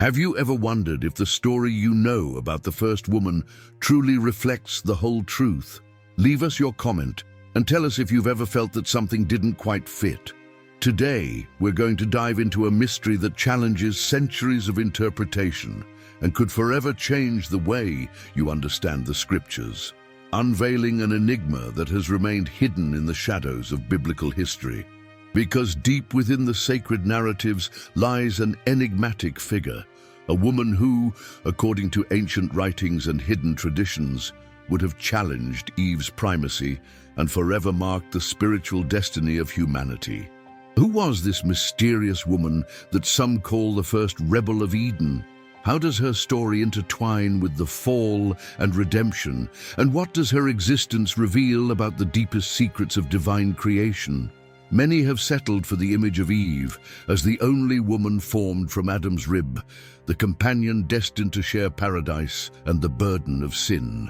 Have you ever wondered if the story you know about the first woman truly reflects the whole truth? Leave us your comment and tell us if you've ever felt that something didn't quite fit. Today, we're going to dive into a mystery that challenges centuries of interpretation and could forever change the way you understand the scriptures, unveiling an enigma that has remained hidden in the shadows of biblical history. Because deep within the sacred narratives lies an enigmatic figure, a woman who, according to ancient writings and hidden traditions, would have challenged Eve's primacy and forever marked the spiritual destiny of humanity. Who was this mysterious woman that some call the first rebel of Eden? How does her story intertwine with the fall and redemption? And what does her existence reveal about the deepest secrets of divine creation? Many have settled for the image of Eve as the only woman formed from Adam's rib, the companion destined to share paradise and the burden of sin.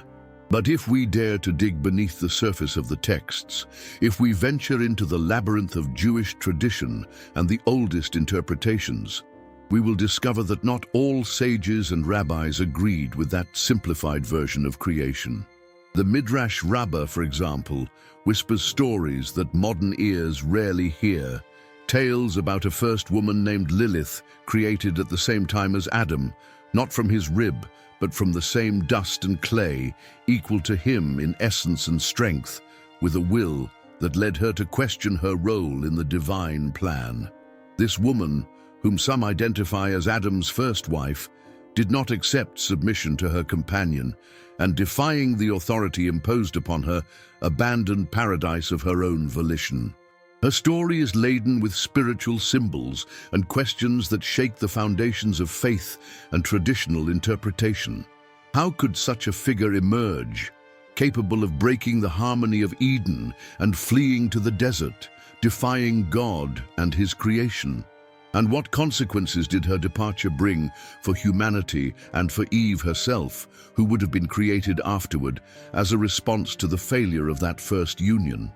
But if we dare to dig beneath the surface of the texts, if we venture into the labyrinth of Jewish tradition and the oldest interpretations, we will discover that not all sages and rabbis agreed with that simplified version of creation. The Midrash Rabbah, for example, whispers stories that modern ears rarely hear, tales about a first woman named Lilith, created at the same time as Adam, not from his rib, but from the same dust and clay, equal to him in essence and strength, with a will that led her to question her role in the divine plan. This woman, whom some identify as Adam's first wife, did not accept submission to her companion, and defying the authority imposed upon her, abandoned paradise of her own volition. Her story is laden with spiritual symbols and questions that shake the foundations of faith and traditional interpretation. How could such a figure emerge, capable of breaking the harmony of Eden and fleeing to the desert, defying God and his creation? And what consequences did her departure bring for humanity and for Eve herself, who would have been created afterward as a response to the failure of that first union?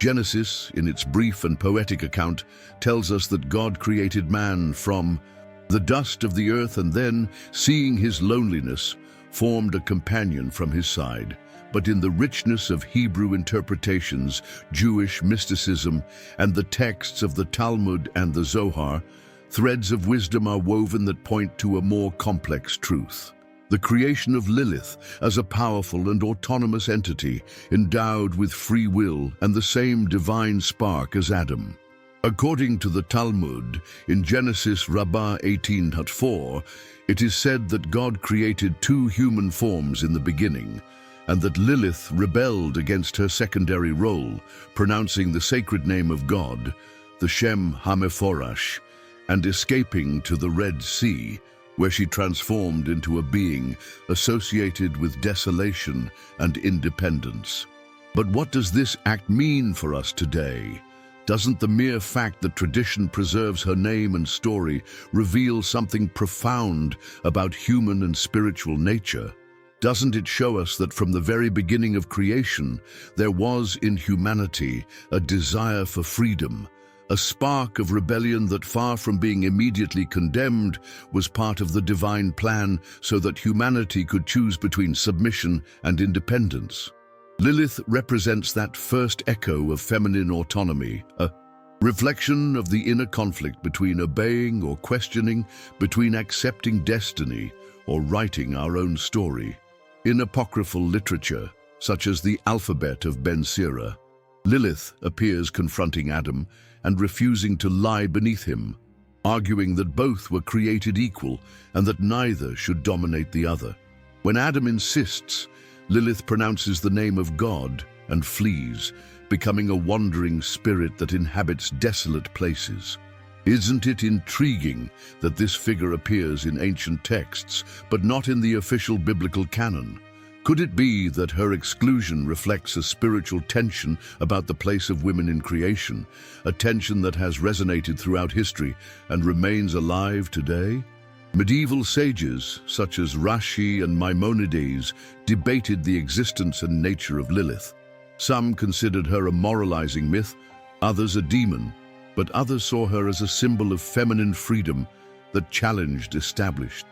Genesis, in its brief and poetic account, tells us that God created man from the dust of the earth and then, seeing his loneliness, formed a companion from his side. But in the richness of Hebrew interpretations, Jewish mysticism, and the texts of the Talmud and the Zohar, threads of wisdom are woven that point to a more complex truth. The creation of Lilith as a powerful and autonomous entity endowed with free will and the same divine spark as Adam. According to the Talmud, in Genesis Rabbah 18:4, it is said that God created two human forms in the beginning, and that Lilith rebelled against her secondary role, pronouncing the sacred name of God, the Shem HaMeforash, and escaping to the Red Sea, where she transformed into a being associated with desolation and independence. But what does this act mean for us today? Doesn't the mere fact that tradition preserves her name and story reveal something profound about human and spiritual nature? Doesn't it show us that from the very beginning of creation, there was in humanity a desire for freedom, a spark of rebellion that, far from being immediately condemned, was part of the divine plan so that humanity could choose between submission and independence? Lilith represents that first echo of feminine autonomy, a reflection of the inner conflict between obeying or questioning, between accepting destiny or writing our own story. In apocryphal literature, such as the Alphabet of Ben Sira, Lilith appears confronting Adam and refusing to lie beneath him, arguing that both were created equal and that neither should dominate the other. When Adam insists, Lilith pronounces the name of God and flees, becoming a wandering spirit that inhabits desolate places. Isn't it intriguing that this figure appears in ancient texts, but not in the official biblical canon? Could it be that her exclusion reflects a spiritual tension about the place of women in creation, a tension that has resonated throughout history and remains alive today? Medieval sages, such as Rashi and Maimonides, debated the existence and nature of Lilith. Some considered her a moralizing myth, others a demon, but others saw her as a symbol of feminine freedom that challenged established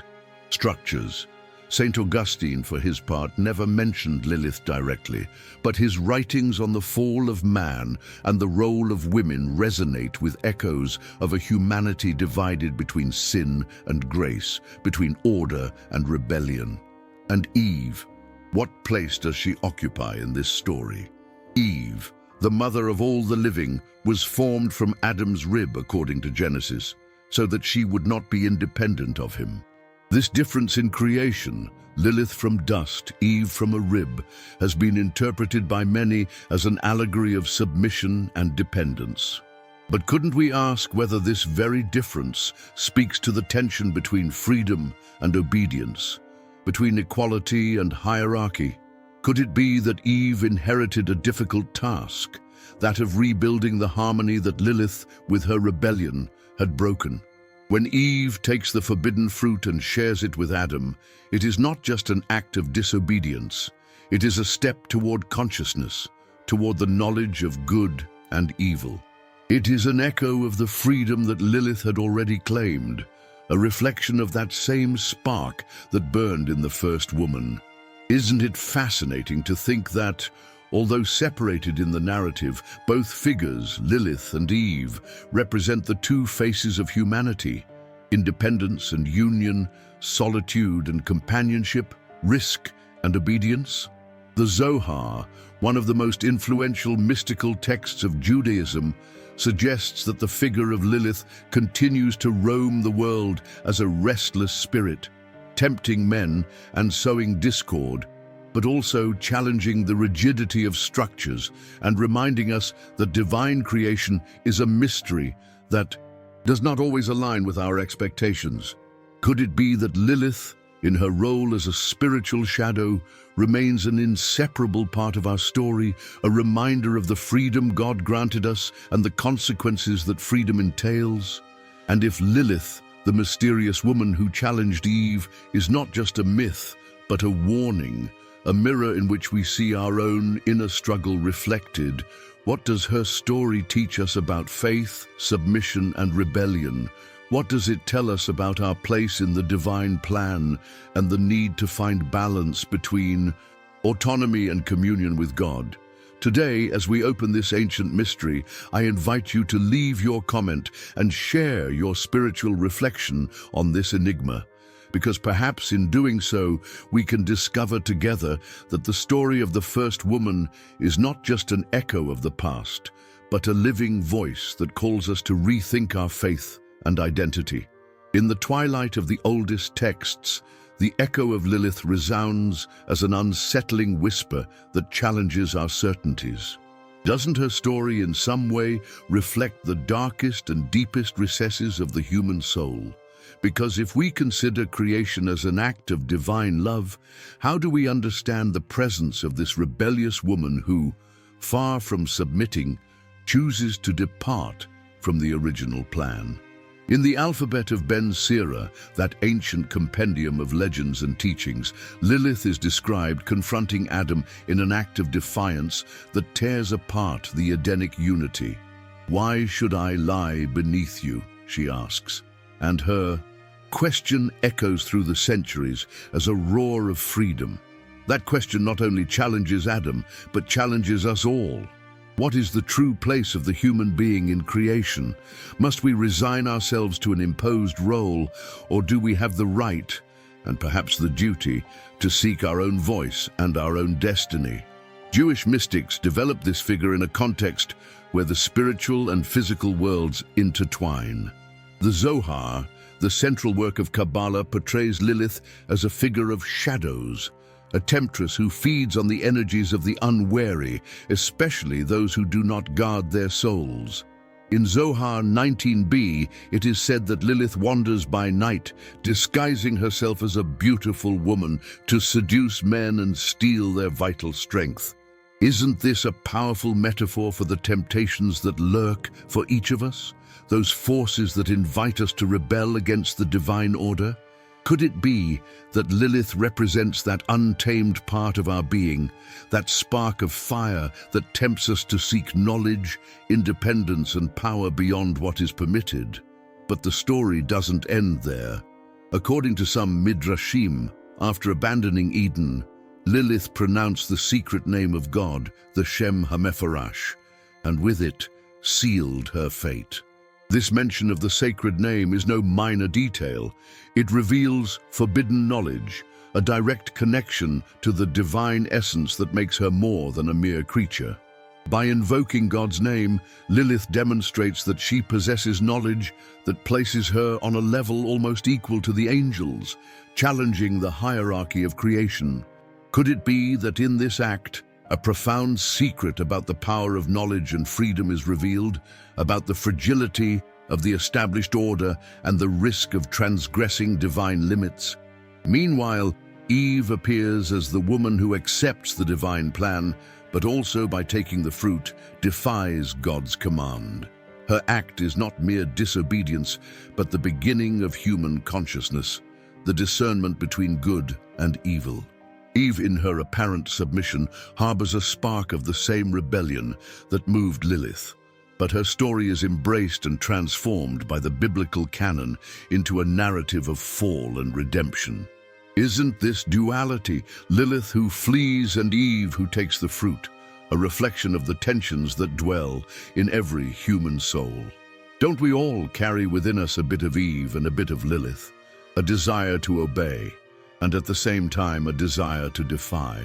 structures. St. Augustine, for his part, never mentioned Lilith directly, but his writings on the fall of man and the role of women resonate with echoes of a humanity divided between sin and grace, between order and rebellion. And Eve, what place does she occupy in this story? Eve, the mother of all the living, was formed from Adam's rib, according to Genesis, so that she would not be independent of him. This difference in creation, Lilith from dust, Eve from a rib, has been interpreted by many as an allegory of submission and dependence. But couldn't we ask whether this very difference speaks to the tension between freedom and obedience, between equality and hierarchy? Could it be that Eve inherited a difficult task, that of rebuilding the harmony that Lilith, with her rebellion, had broken? When Eve takes the forbidden fruit and shares it with Adam, it is not just an act of disobedience. It is a step toward consciousness, toward the knowledge of good and evil. It is an echo of the freedom that Lilith had already claimed, a reflection of that same spark that burned in the first woman. Isn't it fascinating to think that, although separated in the narrative, both figures, Lilith and Eve, represent the two faces of humanity: independence and union, solitude and companionship, risk and obedience? The Zohar, one of the most influential mystical texts of Judaism, suggests that the figure of Lilith continues to roam the world as a restless spirit, tempting men and sowing discord, but also challenging the rigidity of structures and reminding us that divine creation is a mystery that does not always align with our expectations. Could it be that Lilith, in her role as a spiritual shadow, remains an inseparable part of our story, a reminder of the freedom God granted us and the consequences that freedom entails? And if Lilith, the mysterious woman who challenged Eve, is not just a myth, but a warning, a mirror in which we see our own inner struggle reflected, what does her story teach us about faith, submission, and rebellion? What does it tell us about our place in the divine plan and the need to find balance between autonomy and communion with God? Today, as we open this ancient mystery, I invite you to leave your comment and share your spiritual reflection on this enigma, because perhaps in doing so, we can discover together that the story of the first woman is not just an echo of the past, but a living voice that calls us to rethink our faith and identity. In the twilight of the oldest texts, the echo of Lilith resounds as an unsettling whisper that challenges our certainties. Doesn't her story in some way reflect the darkest and deepest recesses of the human soul? Because if we consider creation as an act of divine love, how do we understand the presence of this rebellious woman who, far from submitting, chooses to depart from the original plan? In the alphabet of Ben Sira, that ancient compendium of legends and teachings, Lilith is described confronting Adam in an act of defiance that tears apart the Edenic unity. "Why should I lie beneath you?" she asks. And her question echoes through the centuries as a roar of freedom. That question not only challenges Adam, but challenges us all. What is the true place of the human being in creation? Must we resign ourselves to an imposed role, or do we have the right, and perhaps the duty, to seek our own voice and our own destiny? Jewish mystics developed this figure in a context where the spiritual and physical worlds intertwine. The Zohar, the central work of Kabbalah, portrays Lilith as a figure of shadows, a temptress who feeds on the energies of the unwary, especially those who do not guard their souls. In Zohar 19b, it is said that Lilith wanders by night, disguising herself as a beautiful woman to seduce men and steal their vital strength. Isn't this a powerful metaphor for the temptations that lurk for each of us? Those forces that invite us to rebel against the divine order? Could it be that Lilith represents that untamed part of our being, that spark of fire that tempts us to seek knowledge, independence, and power beyond what is permitted? But the story doesn't end there. According to some Midrashim, after abandoning Eden, Lilith pronounced the secret name of God, the Shem HaMepharash, and with it sealed her fate. This mention of the sacred name is no minor detail. It reveals forbidden knowledge, a direct connection to the divine essence that makes her more than a mere creature. By invoking God's name, Lilith demonstrates that she possesses knowledge that places her on a level almost equal to the angels, challenging the hierarchy of creation. Could it be that in this act, a profound secret about the power of knowledge and freedom is revealed, about the fragility of the established order and the risk of transgressing divine limits? Meanwhile, Eve appears as the woman who accepts the divine plan, but also by taking the fruit, defies God's command. Her act is not mere disobedience, but the beginning of human consciousness, the discernment between good and evil. Eve, in her apparent submission, harbors a spark of the same rebellion that moved Lilith. But her story is embraced and transformed by the biblical canon into a narrative of fall and redemption. Isn't this duality, Lilith who flees and Eve who takes the fruit, a reflection of the tensions that dwell in every human soul? Don't we all carry within us a bit of Eve and a bit of Lilith, a desire to obey, and at the same time a desire to defy?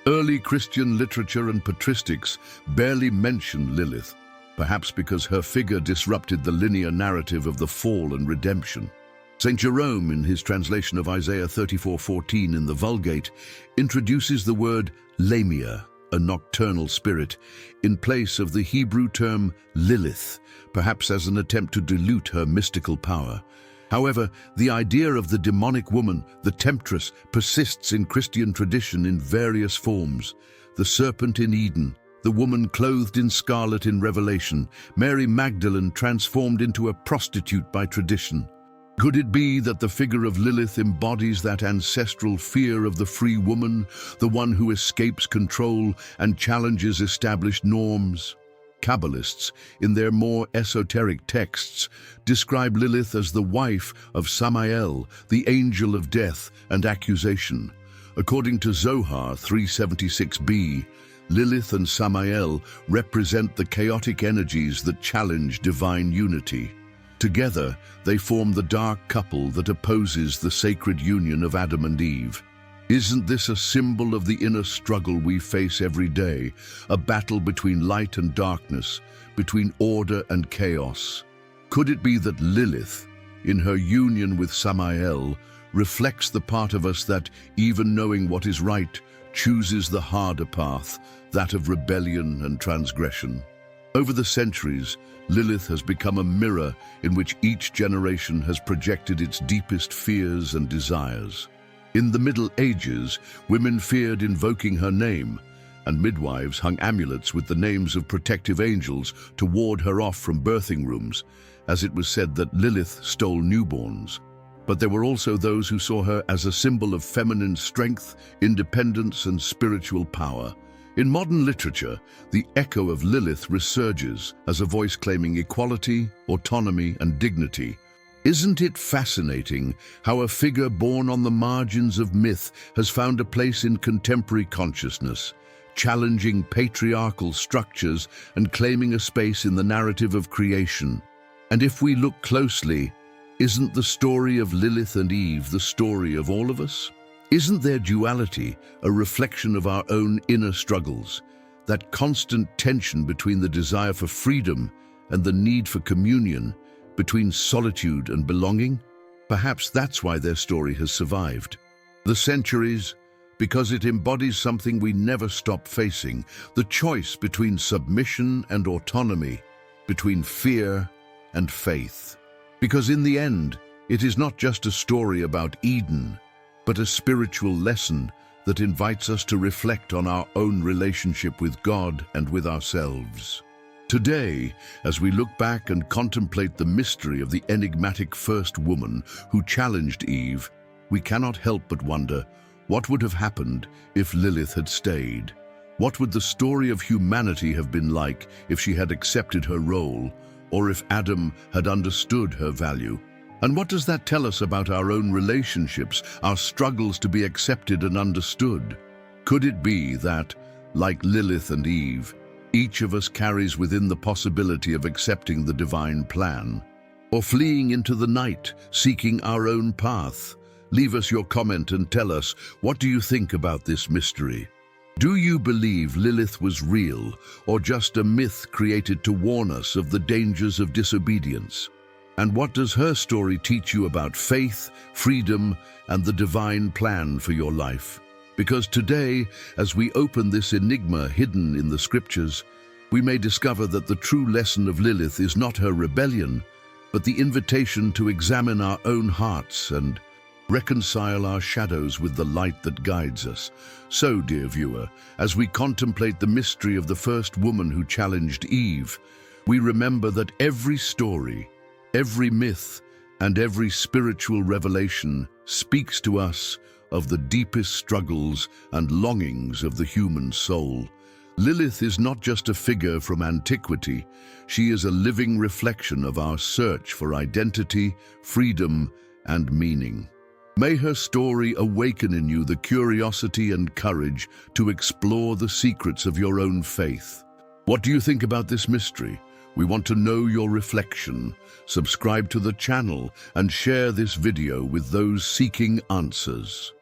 Early Christian literature and patristics barely mention Lilith, perhaps because her figure disrupted the linear narrative of the fall and redemption. St. Jerome, in his translation of Isaiah 34:14 in the Vulgate, introduces the word Lamia, a nocturnal spirit, in place of the Hebrew term Lilith, perhaps as an attempt to dilute her mystical power. However, the idea of the demonic woman, the temptress, persists in Christian tradition in various forms. The serpent in Eden, the woman clothed in scarlet in Revelation, Mary Magdalene transformed into a prostitute by tradition. Could it be that the figure of Lilith embodies that ancestral fear of the free woman, the one who escapes control and challenges established norms? Kabbalists, in their more esoteric texts, describe Lilith as the wife of Samael, the angel of death and accusation. According to Zohar 376b, Lilith and Samael represent the chaotic energies that challenge divine unity. Together, they form the dark couple that opposes the sacred union of Adam and Eve. Isn't this a symbol of the inner struggle we face every day, a battle between light and darkness, between order and chaos? Could it be that Lilith, in her union with Samael, reflects the part of us that, even knowing what is right, chooses the harder path, that of rebellion and transgression? Over the centuries, Lilith has become a mirror in which each generation has projected its deepest fears and desires. In the Middle Ages, women feared invoking her name, and midwives hung amulets with the names of protective angels to ward her off from birthing rooms, as it was said that Lilith stole newborns. But there were also those who saw her as a symbol of feminine strength, independence, and spiritual power. In modern literature, the echo of Lilith resurges as a voice claiming equality, autonomy, and dignity. Isn't it fascinating how a figure born on the margins of myth has found a place in contemporary consciousness, challenging patriarchal structures and claiming a space in the narrative of creation? And if we look closely, isn't the story of Lilith and Eve the story of all of us? Isn't their duality a reflection of our own inner struggles, that constant tension between the desire for freedom and the need for communion, between solitude and belonging? Perhaps that's why their story has survived the centuries, because it embodies something we never stop facing, the choice between submission and autonomy, between fear and faith. Because in the end, it is not just a story about Eden, but a spiritual lesson that invites us to reflect on our own relationship with God and with ourselves. Today, as we look back and contemplate the mystery of the enigmatic first woman who challenged Eve, we cannot help but wonder, what would have happened if Lilith had stayed? What would the story of humanity have been like if she had accepted her role, or if Adam had understood her value. And what does that tell us about our own relationships, our struggles to be accepted and understood? Could it be that, like Lilith and Eve, each of us carries within the possibility of accepting the divine plan, or fleeing into the night, seeking our own path? Leave us your comment and tell us, what do you think about this mystery? Do you believe Lilith was real, or just a myth created to warn us of the dangers of disobedience? And what does her story teach you about faith, freedom, and the divine plan for your life? Because today, as we open this enigma hidden in the scriptures, we may discover that the true lesson of Lilith is not her rebellion, but the invitation to examine our own hearts and reconcile our shadows with the light that guides us. So, dear viewer, as we contemplate the mystery of the first woman who challenged Eve, we remember that every story, every myth, and every spiritual revelation speaks to us of the deepest struggles and longings of the human soul. Lilith is not just a figure from antiquity, she is a living reflection of our search for identity, freedom, and meaning. May her story awaken in you the curiosity and courage to explore the secrets of your own faith. What do you think about this mystery? We want to know your reflection. Subscribe to the channel and share this video with those seeking answers.